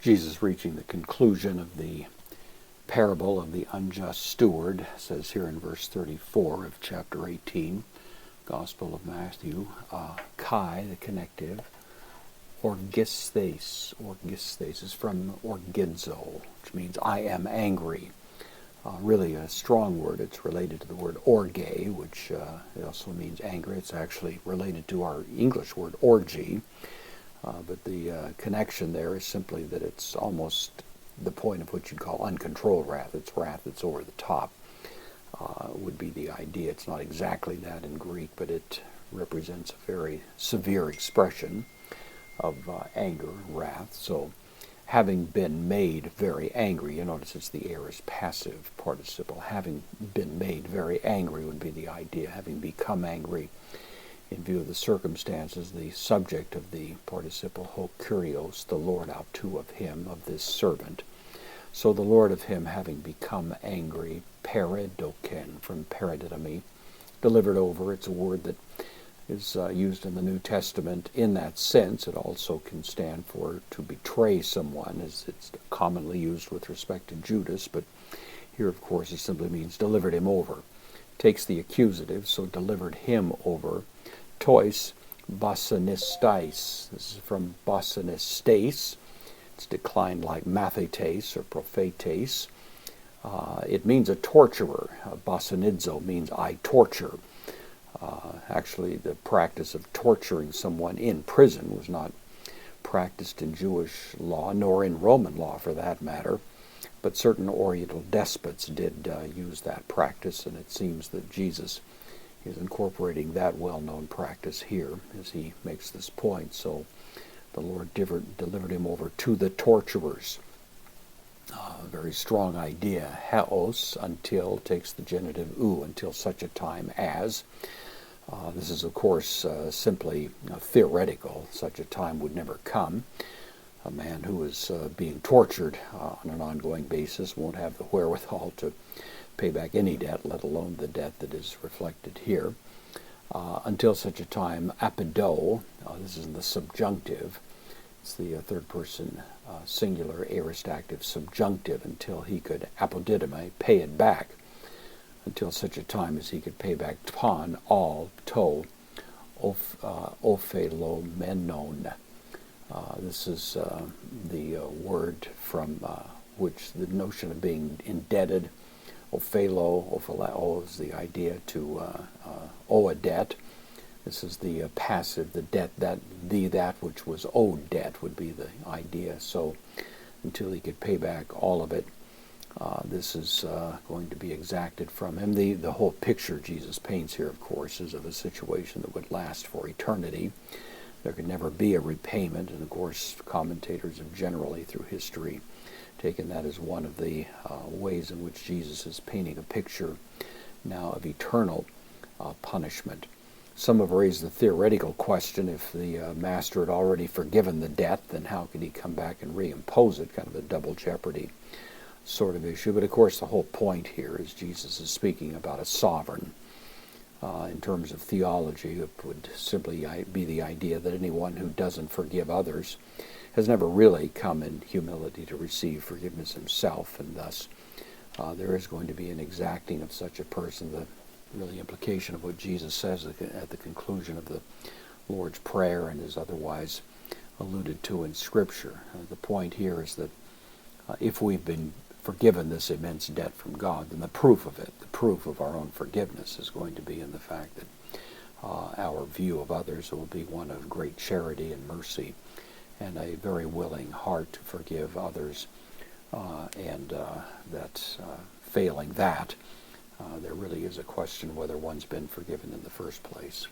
Jesus reaching the conclusion of the parable of the unjust steward, says here in verse 34 of chapter 18, Gospel of Matthew, kai, the connective, orgistes. Orgistes is from orgidzo, which means I am angry. Really a strong word. It's related to the word orge, which it also means angry. It's actually related to our English word orgy. But the connection there is simply that it's almost the point of what you'd call uncontrolled wrath. It's wrath that's over the top, would be the idea. It's not exactly that in Greek, but it represents a very severe expression of anger, wrath. So, having been made very angry, you notice it's the aorist passive participle. Having been made very angry would be the idea. Having become angry in view of the circumstances, the subject of the participle, ho kurios, the Lord out to of him, of this servant. So the Lord of him having become angry, peridoken, from paradidami, delivered over. It's a word that is used in the New Testament in that sense. It also can stand for to betray someone, as it's commonly used with respect to Judas, but here, of course, it simply means delivered him over. Takes the accusative, so delivered him over. Tois basanistais. This is from basanistes. It's declined like mathetes or prophetes. It means a torturer. Basanidzo means I torture. Actually, the practice of torturing someone in prison was not practiced in Jewish law, nor in Roman law for that matter, but certain Oriental despots did use that practice, and it seems that Jesus is incorporating that well-known practice here as he makes this point. So the Lord delivered him over to the torturers. Very strong idea. Haos, until, takes the genitive u, until such a time as. This is, of course, simply theoretical. Such a time would never come. A man who is being tortured on an ongoing basis won't have the wherewithal to pay back any debt, let alone the debt that is reflected here. Until such a time, apido, this is in the subjunctive. It's the third person singular aorist active subjunctive, until he could apodidime, pay it back. Until such a time as he could pay back ton, all, to, ophelomenon. This is the word from which the notion of being indebted. Ophelao is the idea to owe a debt. This is the passive, the debt, that which was owed debt would be the idea. So until he could pay back all of it, this is going to be exacted from him. The whole picture Jesus paints here, of course, is of a situation that would last for eternity. There could never be a repayment, and of course commentators have generally through history taken that as one of the ways in which Jesus is painting a picture now of eternal punishment. Some have raised the theoretical question, if the master had already forgiven the debt, then how could he come back and reimpose it? Kind of a double jeopardy sort of issue. But of course the whole point here is Jesus is speaking about a sovereign. In terms of theology, it would simply be the idea that anyone who doesn't forgive others has never really come in humility to receive forgiveness himself, and thus there is going to be an exacting of such a person. The really implication of what Jesus says at the conclusion of the Lord's Prayer and is otherwise alluded to in Scripture. The point here is that if we've been forgiven this immense debt from God, then the proof of it, the proof of our own forgiveness, is going to be in the fact that our view of others will be one of great charity and mercy and a very willing heart to forgive others, and that failing that, there really is a question whether one's been forgiven in the first place.